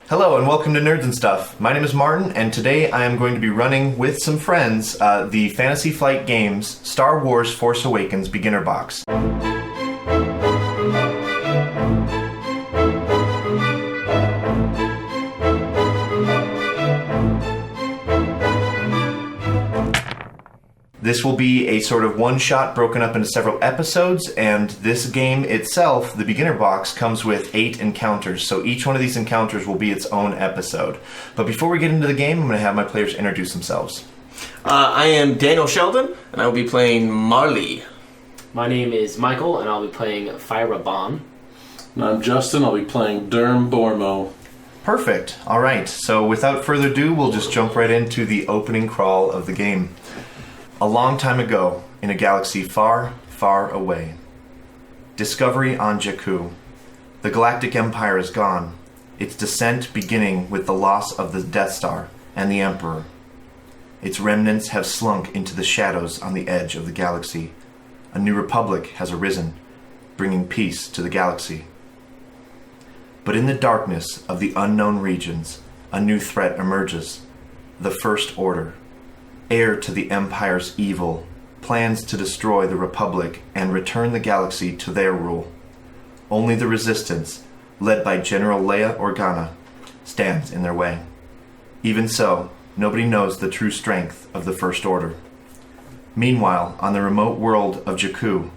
Hello and welcome to Nerds and Stuff. My name is Martin, and today I am going to be running with some friends the Fantasy Flight Games Star Wars Force Awakens Beginner Box. This will be a sort of one-shot broken up into several episodes, and this game itself, the beginner box, comes with 8 encounters, so each one of these encounters will be its own episode. But before we get into the game, I'm going to have my players introduce themselves. I am Daniel Sheldon, and I will be playing Mhar'li. My name is Michael, and I'll be playing Fira Bon. And I'm Justin, I'll be playing Bormo. Perfect. All right, so without further ado, we'll just jump right into the opening crawl of the game. A long time ago, in a galaxy far, far away. Discovery on Jakku. The Galactic Empire is gone, its descent beginning with the loss of the Death Star and the Emperor. Its remnants have slunk into the shadows on the edge of the galaxy. A new republic has arisen, bringing peace to the galaxy. But in the darkness of the unknown regions, a new threat emerges. The First Order. Heir to the Empire's evil, plans to destroy the Republic and return the galaxy to their rule. Only the Resistance, led by General Leia Organa, stands in their way. Even so, nobody knows the true strength of the First Order. Meanwhile, on the remote world of Jakku,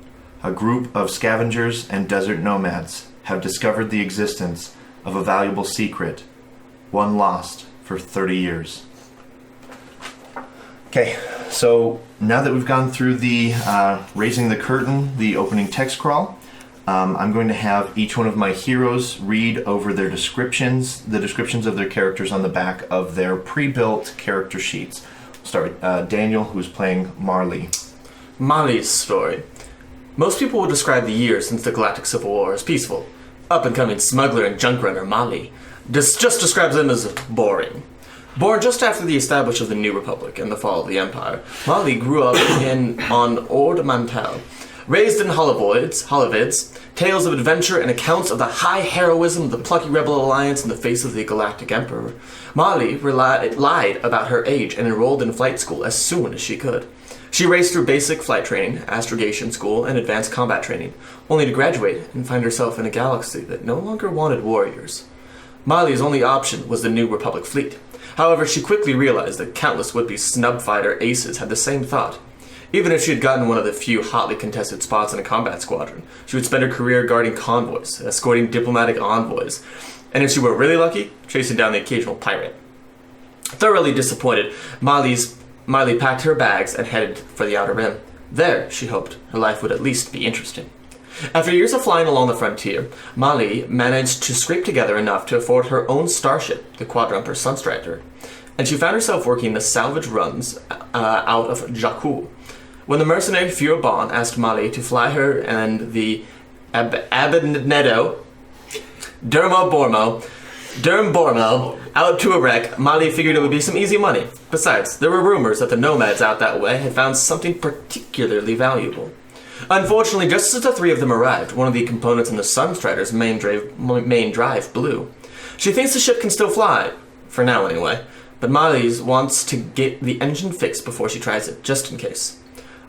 a group of scavengers and desert nomads have discovered the existence of a valuable secret, one lost for 30 years. Okay, so now that we've gone through the raising the curtain, the opening text crawl, I'm going to have each one of my heroes read over their descriptions, the descriptions of their characters on the back of their pre-built character sheets. We'll start with Daniel, who's playing Mhar'li. Mhar'li's story. Most people would describe the years since the Galactic Civil War as peaceful. Up-and-coming smuggler and junk runner Mhar'li just describes them as boring. Born just after the establishment of the New Republic and the fall of the Empire, Mhar'li grew up on Ord Mantell. Raised in Holovids, tales of adventure and accounts of the high heroism of the plucky rebel alliance in the face of the Galactic Emperor, Mhar'li lied about her age and enrolled in flight school as soon as she could. She raced through basic flight training, astrogation school, and advanced combat training, only to graduate and find herself in a galaxy that no longer wanted warriors. Mhar'li's only option was the New Republic fleet. However, she quickly realized that countless would-be snub fighter aces had the same thought. Even if she had gotten one of the few hotly contested spots in a combat squadron, she would spend her career guarding convoys, escorting diplomatic envoys, and if she were really lucky, chasing down the occasional pirate. Thoroughly disappointed, Mhar'li packed her bags and headed for the Outer Rim. There, she hoped, her life would at least be interesting. After years of flying along the frontier, Mhar'li managed to scrape together enough to afford her own starship, the Quadrumper Sunstrider, and she found herself working the salvage runs out of Jakku. When the mercenary Fira Bon asked Mhar'li to fly her and the Abednedo Bormo out to a wreck, Mhar'li figured it would be some easy money. Besides, there were rumors that the nomads out that way had found something particularly valuable. Unfortunately, just as the three of them arrived, one of the components in the Sunstrider's main drive blew. She thinks the ship can still fly, for now anyway, but Mhar'li wants to get the engine fixed before she tries it, just in case.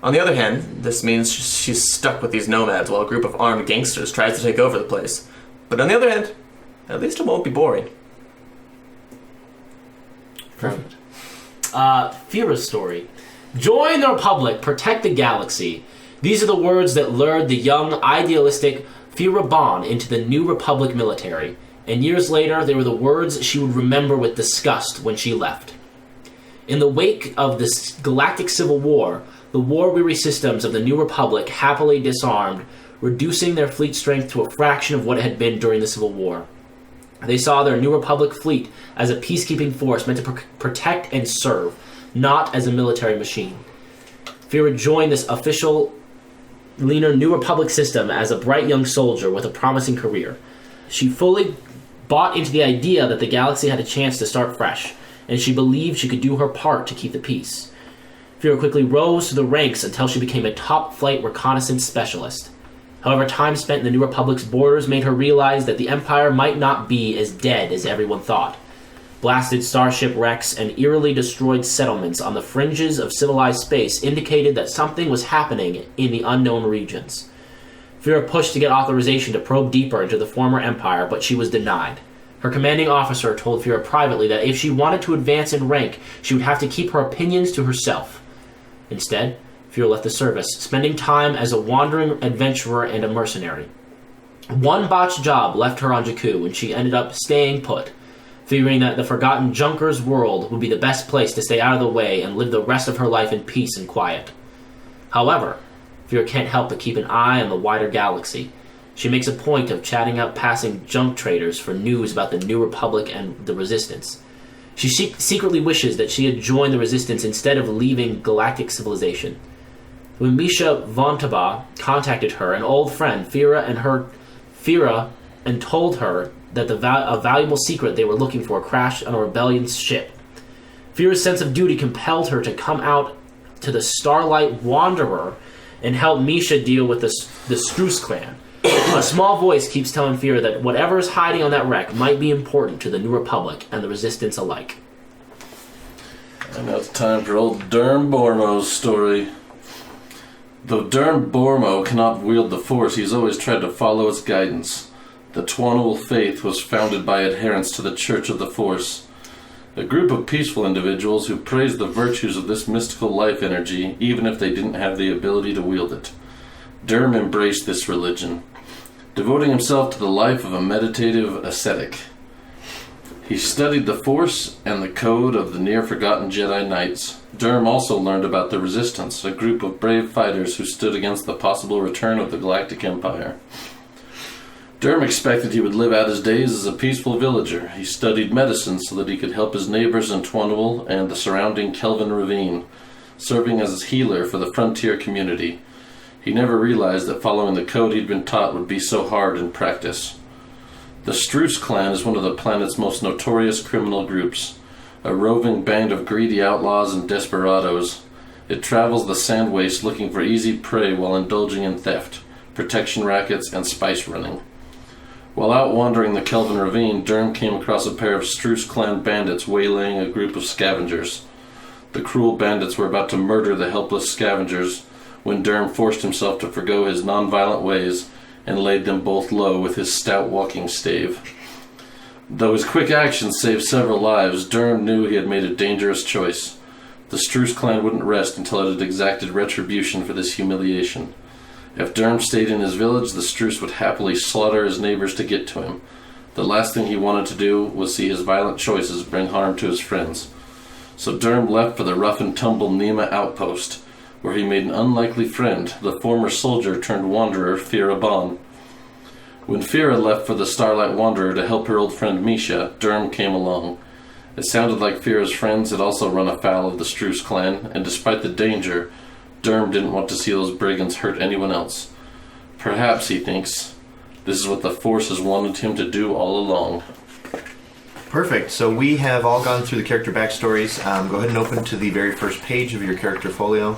On the other hand, this means she's stuck with these nomads while a group of armed gangsters tries to take over the place. But on the other hand, at least it won't be boring. Perfect. Fira's story. Join the Republic, protect the galaxy. These are the words that lured the young, idealistic Fira Bon into the New Republic military, and years later they were the words she would remember with disgust when she left. In the wake of the Galactic Civil War, the war-weary systems of the New Republic happily disarmed, reducing their fleet strength to a fraction of what it had been during the Civil War. They saw their New Republic fleet as a peacekeeping force meant to protect and serve, not as a military machine. Fira joined this official leaner New Republic system as a bright young soldier with a promising career. She fully bought into the idea that the galaxy had a chance to start fresh, and she believed she could do her part to keep the peace. Fira quickly rose to the ranks until she became a top-flight reconnaissance specialist. However, time spent in the New Republic's borders made her realize that the Empire might not be as dead as everyone thought. Blasted starship wrecks and eerily destroyed settlements on the fringes of civilized space indicated that something was happening in the unknown regions. Fira pushed to get authorization to probe deeper into the former Empire, but she was denied. Her commanding officer told Fira privately that if she wanted to advance in rank, she would have to keep her opinions to herself. Instead, Fira left the service, spending time as a wandering adventurer and a mercenary. One botched job left her on Jakku, and she ended up staying put, figuring that the forgotten Junker's world would be the best place to stay out of the way and live the rest of her life in peace and quiet. However, Fira can't help but keep an eye on the wider galaxy. She makes a point of chatting up passing junk traders for news about the New Republic and the Resistance. She secretly wishes that she had joined the Resistance instead of leaving galactic civilization. When Misha Vontaba contacted her, an old friend, Fira, and told her that a valuable secret they were looking for crashed on a rebellion ship. Fira's sense of duty compelled her to come out to the Starlight Wanderer and help Misha deal with the Struce clan. A small voice keeps telling Fira that whatever is hiding on that wreck might be important to the New Republic and the Resistance alike. And now it's time for old Derm Bormo's story. Though Derm Bormo cannot wield the Force, he has always tried to follow its guidance. The Twanul faith was founded by adherents to the Church of the Force, a group of peaceful individuals who praised the virtues of this mystical life energy, even if they didn't have the ability to wield it. Derm embraced this religion, devoting himself to the life of a meditative ascetic. He studied the Force and the code of the near-forgotten Jedi Knights. Derm also learned about the Resistance, a group of brave fighters who stood against the possible return of the Galactic Empire. Derm expected he would live out his days as a peaceful villager. He studied medicine so that he could help his neighbors in Twanul and the surrounding Kelvin Ravine, serving as his healer for the frontier community. He never realized that following the code he'd been taught would be so hard in practice. The Struce clan is one of the planet's most notorious criminal groups, a roving band of greedy outlaws and desperados. It travels the sand waste looking for easy prey while indulging in theft, protection rackets, and spice running. While out wandering the Kelvin Ravine, Derm came across a pair of Struce clan bandits waylaying a group of scavengers. The cruel bandits were about to murder the helpless scavengers when Derm forced himself to forgo his non-violent ways and laid them both low with his stout walking stave. Though his quick action saved several lives, Derm knew he had made a dangerous choice. The Struce clan wouldn't rest until it had exacted retribution for this humiliation. If Derm stayed in his village, the Struce would happily slaughter his neighbors to get to him. The last thing he wanted to do was see his violent choices bring harm to his friends. So Derm left for the rough-and-tumble Nema outpost, where he made an unlikely friend, the former soldier-turned-wanderer Fira Bon. When Fira left for the Starlight Wanderer to help her old friend Misha, Derm came along. It sounded like Fira's friends had also run afoul of the Struce clan, and despite the danger, Derm didn't want to see those brigands hurt anyone else. Perhaps, he thinks, this is what the Force has wanted him to do all along. Perfect. So we have all gone through the character backstories. Go ahead and open to the very first page of your character folio.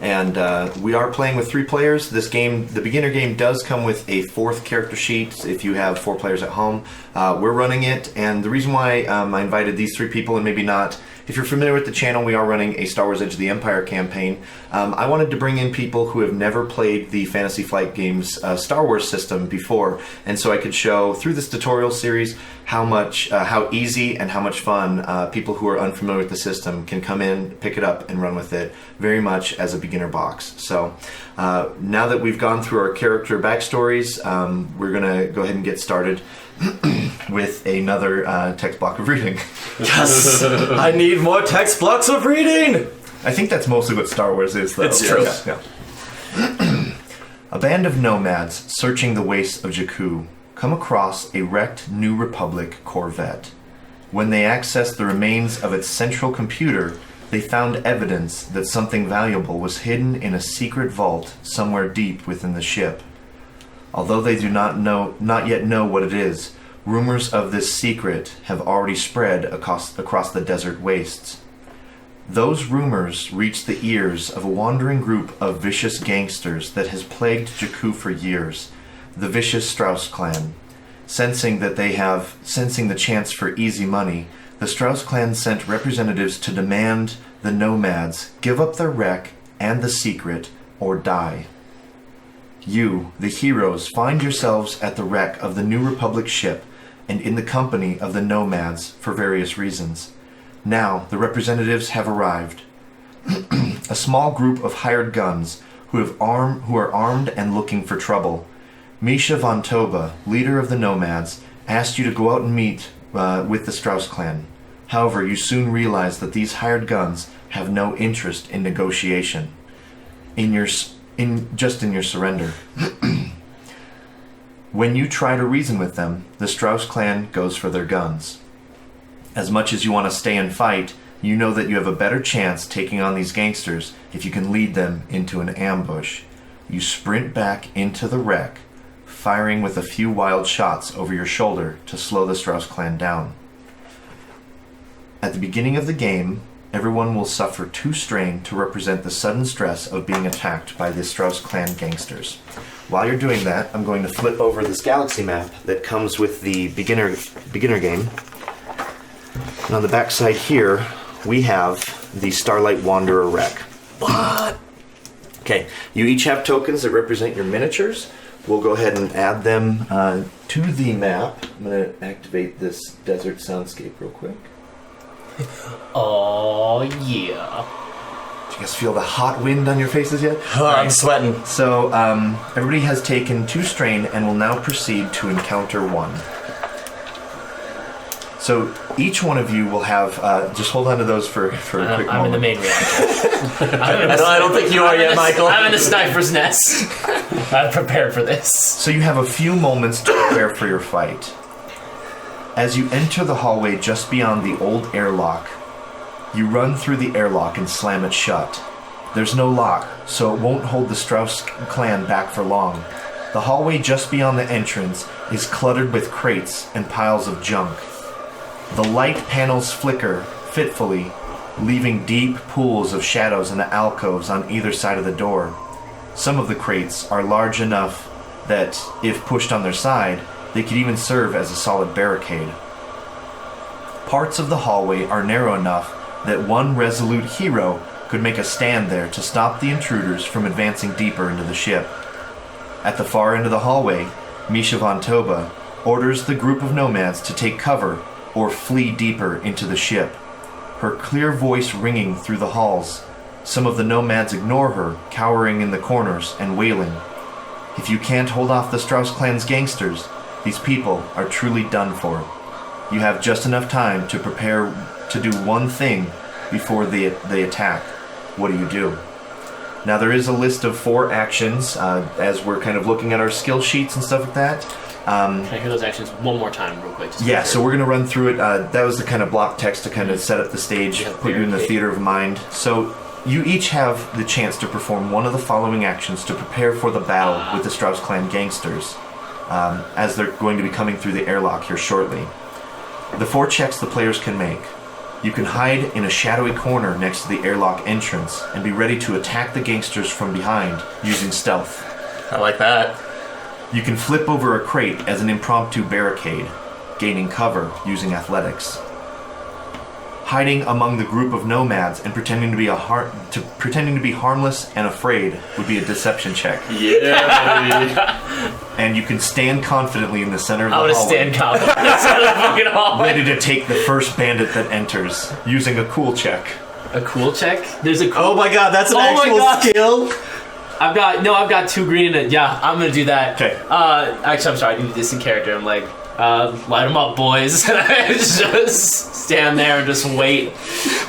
And we are playing with 3 players. This game, the beginner game, does come with a 4th character sheet if you have 4 players at home. We're running it, and the reason why I invited these 3 people and maybe not, if you're familiar with the channel, we are running a Star Wars Edge of the Empire campaign. I wanted to bring in people who have never played the Fantasy Flight Games Star Wars system before, and so I could show through this tutorial series how easy and how much fun people who are unfamiliar with the system can come in, pick it up, and run with it very much as a beginner box. So now that we've gone through our character backstories, we're going to go ahead and get started with another text block of reading. Yes! I need more text blocks of reading! I think that's mostly what Star Wars is, though. It's true. Yeah. A band of nomads searching the wastes of Jakku come across a wrecked New Republic Corvette. When they accessed the remains of its central computer, they found evidence that something valuable was hidden in a secret vault somewhere deep within the ship. Although they do not yet know what it is, rumors of this secret have already spread across the desert wastes. Those rumors reach the ears of a wandering group of vicious gangsters that has plagued Jakku for years, the vicious Strauss clan. Sensing the chance for easy money, the Strauss clan sent representatives to demand the nomads give up their wreck and the secret or die. You, the heroes, find yourselves at the wreck of the New Republic ship and in the company of the nomads for various reasons. Now, the representatives have arrived. A small group of hired guns who are armed and looking for trouble. Misha von Toba, leader of the nomads, asked you to go out and meet with the Strauss clan. However, you soon realize that these hired guns have no interest in negotiation. In your surrender. When you try to reason with them, the Strauss clan goes for their guns. As much as you want to stay and fight, you know that you have a better chance taking on these gangsters if you can lead them into an ambush. You sprint back into the wreck, firing with a few wild shots over your shoulder to slow the Strauss clan down. At the beginning of the game, everyone will suffer 2 strain to represent the sudden stress of being attacked by the Strauss clan gangsters. While you're doing that, I'm going to flip over this galaxy map that comes with the beginner game. And on the back side here, we have the Starlight Wanderer wreck. What? Okay, you each have tokens that represent your miniatures. We'll go ahead and add them to the map. I'm going to activate this desert soundscape real quick. Oh, yeah. Do you guys feel the hot wind on your faces yet? Oh, I'm sweating. So, everybody has taken 2 strain and will now proceed to encounter 1. So, each one of you will have... just hold on to those for a quick moment. I'm in the main reactor. I don't think you are yet, Michael. I'm in the sniper's nest. I'm prepared for this. So you have a few moments to prepare for your fight. As you enter the hallway just beyond the old airlock, you run through the airlock and slam it shut. There's no lock, so it won't hold the Strauss clan back for long. The hallway just beyond the entrance is cluttered with crates and piles of junk. The light panels flicker fitfully, leaving deep pools of shadows in the alcoves on either side of the door. Some of the crates are large enough that, if pushed on their side, they could even serve as a solid barricade. Parts of the hallway are narrow enough that one resolute hero could make a stand there to stop the intruders from advancing deeper into the ship. At the far end of the hallway, Misha von Toba orders the group of nomads to take cover or flee deeper into the ship. Her clear voice ringing through the halls. Some of the nomads ignore her, cowering in the corners and wailing. If you can't hold off the Strauss clan's gangsters, these people are truly done for. You have just enough time to prepare to do one thing before they attack. What do you do? Now there is a list of 4 actions as we're kind of looking at our skill sheets and stuff like that. Can I hear those actions one more time real quick? Yeah, so we're going to run through it. That was the kind of block text to kind of set up the stage, put you in the theater of mind. So you each have the chance to perform one of the following actions to prepare for the battle with the Strauss clan gangsters, as they're going to be coming through the airlock here shortly. The 4 checks the players can make. You can hide in a shadowy corner next to the airlock entrance and be ready to attack the gangsters from behind using stealth. I like that. You can flip over a crate as an impromptu barricade, gaining cover using athletics. Hiding among the group of nomads and pretending to be harmless and afraid would be a deception check. Yeah. And you can stand confidently in the center of the hallway. I want to stand confidently in the center of the fucking hallway. Ready to take the first bandit that enters, using a cool check. A cool check? There's a cool... Oh my god, that's an actual skill? I've got 2 green in it. Yeah, I'm gonna do that. Okay. Actually, I'm sorry, I do this in character. I'm like, light them up, boys. And I just stand there and just wait.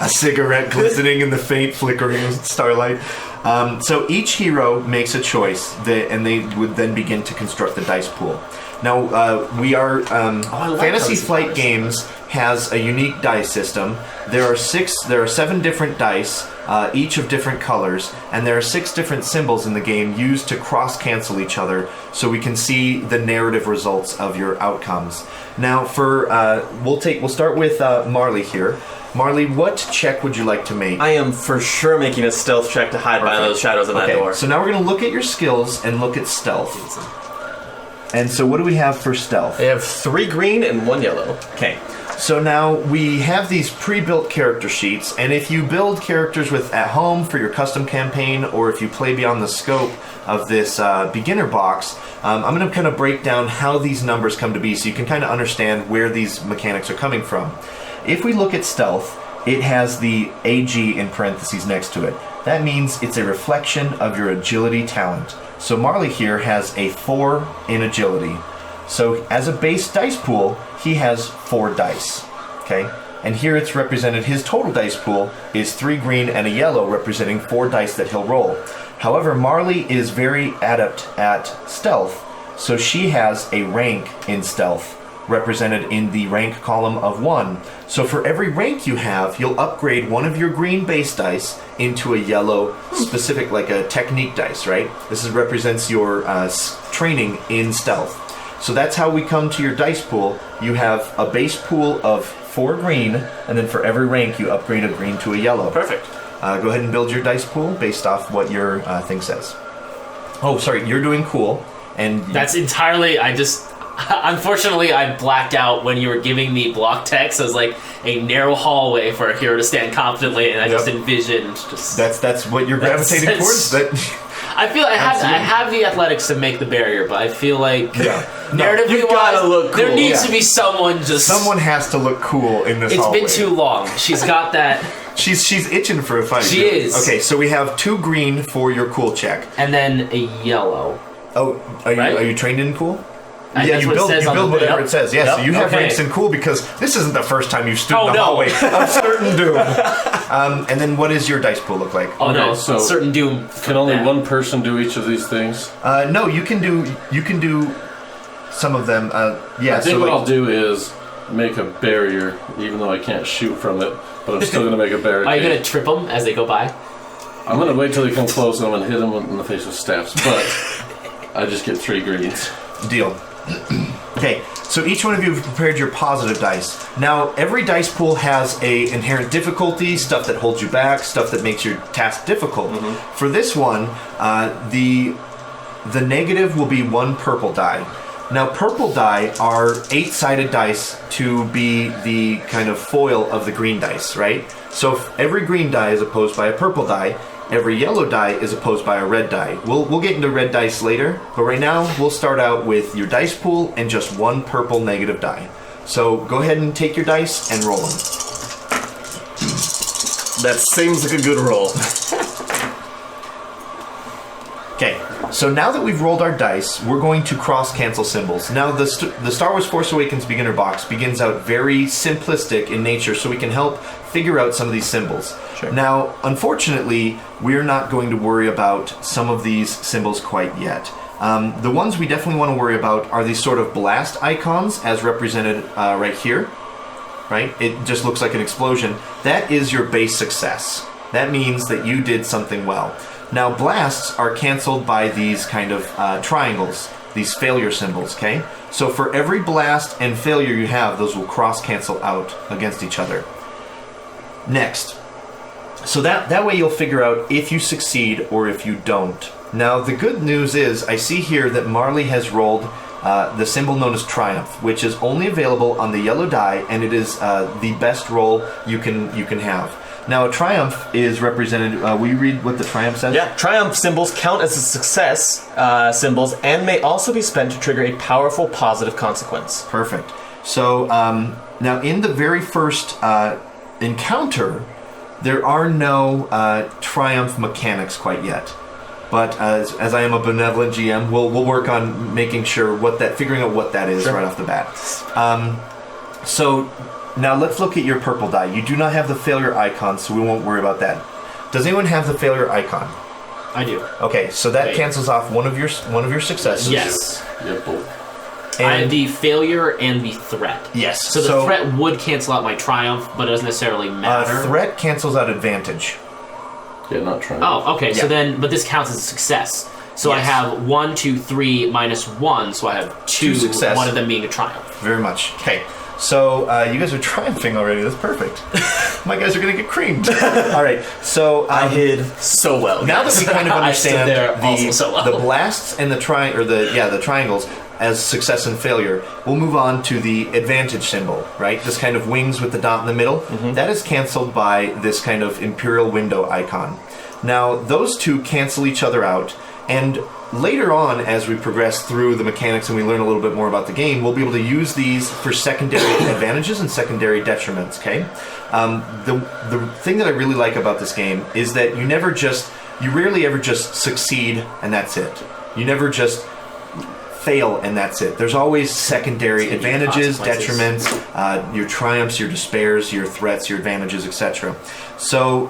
A cigarette glistening in the faint flickering starlight. So each hero makes a choice, and they would then begin to construct the dice pool. Now, we are like how Fantasy this is Flight polished. Games has a unique dice system. There are 7 different dice, each of different colors, and there are 6 different symbols in the game used to cross-cancel each other, so we can see the narrative results of your outcomes. Now, we'll start with Mhar'li here. Mhar'li, what check would you like to make? I am for sure making a stealth check to hide behind those shadows of that door. So now we're going to look at your skills and look at stealth. And so what do we have for stealth? I have 3 green and 1 yellow. Okay, so now we have these pre-built character sheets, and if you build characters at home for your custom campaign, or if you play beyond the scope of this beginner box, I'm going to kind of break down how these numbers come to be so you can kind of understand where these mechanics are coming from. If we look at stealth, it has the AG in parentheses next to it. That means it's a reflection of your agility talent. So Mhar'li here has a 4 in agility. So as a base dice pool, he has 4 dice. Okay? And here it's represented, his total dice pool is 3 green and a yellow, representing 4 dice that he'll roll. However, Mhar'li is very adept at stealth, so she has a rank in stealth, represented in the rank column of 1. So for every rank you have, you'll upgrade one of your green base dice into a yellow specific, like a technique dice, right? This represents your training in stealth. So that's how we come to your dice pool. You have a base pool of 4 green, and then for every rank you upgrade a green to a yellow. Perfect. Go ahead and build your dice pool based off what your thing says. Oh, sorry, you're doing cool. And That's entirely. Unfortunately, I blacked out when you were giving me block text as like a narrow hallway for a hero to stand confidently, and I just envisioned just. That's what you're gravitating towards. That I feel I have the athletics to make the barrier, but I feel like narratively You've gotta look cool. there needs to be someone just. someone has to look cool in this. It's hallway. been too long. She's got that, She's itching for a fight. She is. Okay, so we have 2 green for your cool check. and then a yellow. Oh, Right? are you trained in cool? That's Yeah, you what it build says on the whatever thing. it says. Yeah, Yep. so you have Okay. ranks in cool because this isn't the first time you've stood Oh, in the no. hallway of certain doom. And then what does your dice pool look like? Oh no, Okay, so certain doom. Can only Yeah. one person do each of these things? No, you can do some of them. Yeah, I think so what like, I'll do is make a barrier, even though I can't shoot from it, but I'm still going to make a barricade. Are you gonna trip them as they go by? I'm going to wait till they come close and I'm going to hit them in the face with staffs, but I just get 3 greens. Deal. Okay, so each one of you have prepared your positive dice. Now, every dice pool has a inherent difficulty, stuff that holds you back, stuff that makes your task difficult. For this one, the negative will be 1 purple die. Now, purple die are 8-sided dice to be the kind of foil of the green dice, right? So if every green die is opposed by a purple die, every yellow die is opposed by a red die. We'll get into red dice later, but right now we'll start out with your dice pool and just 1 purple negative die. So go ahead and take your dice and roll them. That seems like a good roll. Okay, so now that we've rolled our dice, we're going to cross-cancel symbols. Now, the Star Wars Force Awakens beginner box begins out very simplistic in nature, so we can help figure out some of these symbols. Sure. Now, unfortunately, we're not going to worry about some of these symbols quite yet. The ones we definitely want to worry about are these sort of blast icons, as represented right here. Right? It just looks like an explosion. That is your base success. That means that you did something well. Now, blasts are canceled by these kind of triangles, these failure symbols, okay? So for every blast and failure you have, those will cross-cancel out against each other. Next. So that way you'll figure out if you succeed or if you don't. Now, the good news is, I see here that Mhar'li has rolled the symbol known as Triumph, which is only available on the yellow die, and it is the best roll you can have. Now, a triumph is represented. Will you read what the triumph says? Yeah, triumph symbols count as a success symbols and may also be spent to trigger a powerful positive consequence. Perfect. So now, in the very first encounter, there are no triumph mechanics quite yet. But as I am a benevolent GM, we'll work on making sure figuring out what that is right off the bat. So. Now let's look at your purple die. You do not have the failure icon, so we won't worry about that. Does anyone have the failure icon? I do. Okay, so that Wait. cancels off one of your successes. Yes. Yeah, both. I have the failure and the threat. Yes. So the threat would cancel out my triumph, but it doesn't necessarily matter. Threat cancels out advantage. Yeah, not trying. Oh, okay. Yeah. So then, but this counts as a success. So I Yes. have 1, 2, 3 minus 1. So I have two success. one of them being a triumph. Very much. Okay. So you guys are triumphing already. That's perfect. My guys are going to get creamed. All right. So I hid so well. now that we kind of I stood understand there also so well. the blasts and the the triangles as success and failure, we'll move on to the advantage symbol, right? This kind of wings with the dot in the middle. That is canceled by this kind of imperial window icon. Now, those two cancel each other out, and later on, as we progress through the mechanics and we learn a little bit more about the game, we'll be able to use these for secondary advantages and secondary detriments, okay? The thing that I really like about this game is that you rarely ever just succeed and that's it. You never just fail and that's it. There's always secondary advantages, detriments, your triumphs, your despairs, your threats, your advantages, etc. So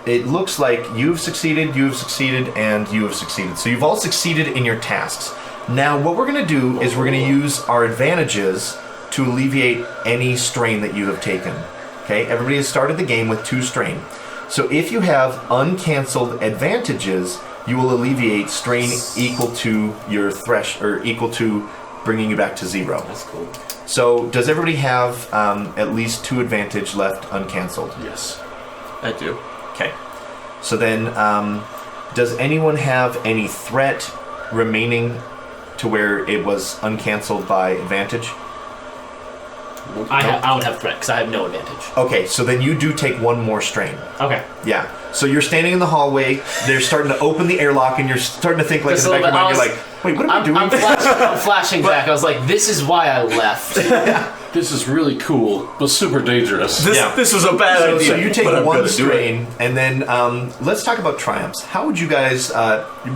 it looks like you've succeeded, and you have succeeded. So you've all succeeded in your tasks. Now what we're going to do is we're going to use our advantages to alleviate any strain that you have taken. Okay, everybody has started the game with 2 strain. So if you have uncancelled advantages, you will alleviate strain equal to your equal to bringing you back to 0. That's cool. So does everybody have at least 2 advantage left uncancelled? Yes. I do. Okay. So then, does anyone have any threat remaining to where it was uncancelled by advantage? I would have threat because I have no advantage. Okay, so then you do take 1 more strain. Okay. Yeah. So you're standing in the hallway, they're starting to open the airlock, and you're starting to think, like, Just in the back of your mind, I you're like, wait, what am I doing? I'm flashing back. I was like, this is why I left. This is really cool, but super dangerous. This was a bad idea. So you take but I'm 1 gonna do it. strain, and then let's talk about triumphs. How would you guys?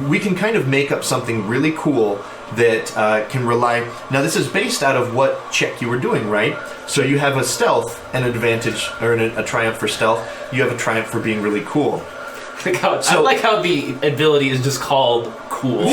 We can kind of make up something really cool that can rely. Now, this is based out of what check you were doing, right? So you have a stealth, an advantage, or a triumph for stealth. You have a triumph for being really cool. I like how the ability is just called cool.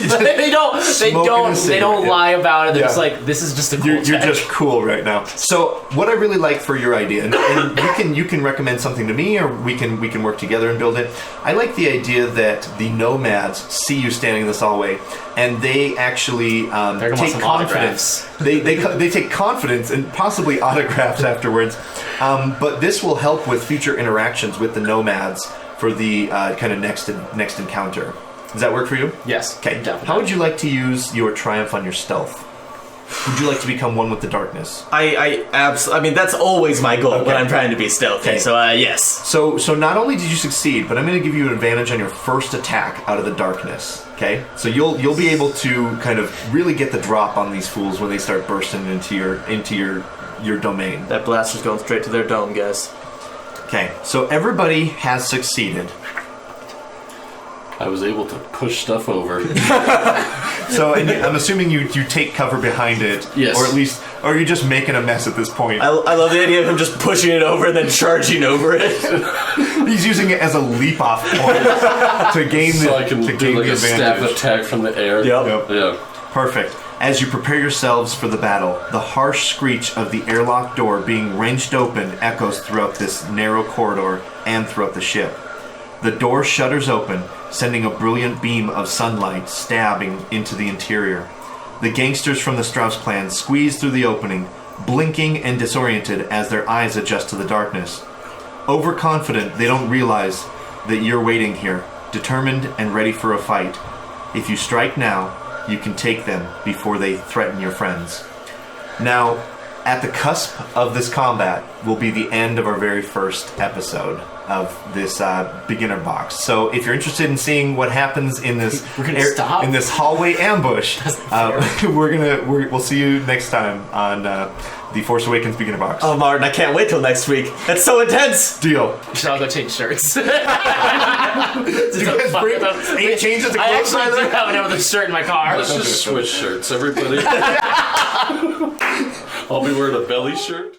they don't lie about it. They're just like, this is just a cool You're check. just cool right now. So what I really like for your idea, and you can recommend something to me, or we can work together and build it. I like the idea that the nomads see you standing in this hallway, and they actually take confidence. They take confidence and possibly autographs afterwards. But this will help with future interactions with the nomads for the kind of next encounter. Does that work for you? Yes. Okay. Definitely. How would you like to use your triumph on your stealth? Would you like to become one with the darkness? I mean, that's always my goal when I'm trying to be stealthy. Okay. So yes. So not only did you succeed, but I'm going to give you an advantage on your first attack out of the darkness. Okay. So you'll be able to kind of really get the drop on these fools when they start bursting into your domain. That blaster's going straight to their dome, guys. Okay. So everybody has succeeded. I was able to push stuff over. So I'm assuming you take cover behind it, Yes. or you're just making a mess at this point. I love the idea of him just pushing it over and then charging over it. He's using it as a leap-off point to gain So I can to do like the a staff advantage. attack from the air. Yep. Yeah. Perfect. As you prepare yourselves for the battle, the harsh screech of the airlock door being wrenched open echoes throughout this narrow corridor and throughout the ship. The door shutters open, sending a brilliant beam of sunlight stabbing into the interior. The gangsters from the Strauss clan squeeze through the opening, blinking and disoriented as their eyes adjust to the darkness. Overconfident, they don't realize that you're waiting here, determined and ready for a fight. If you strike now, you can take them before they threaten your friends. Now, at the cusp of this combat will be the end of our very first episode of this beginner box. So if you're interested in seeing what happens in this stop? in this hallway ambush, we'll see you next time on the Force Awakens beginner box. Oh, Martin, I can't wait till next week. That's so intense. Deal. We should all go change shirts. You guys bring 8 changes of I clothes, by the actually way? do have another shirt in my car. Let's just switch shirts, everybody. I'll be wearing a belly shirt.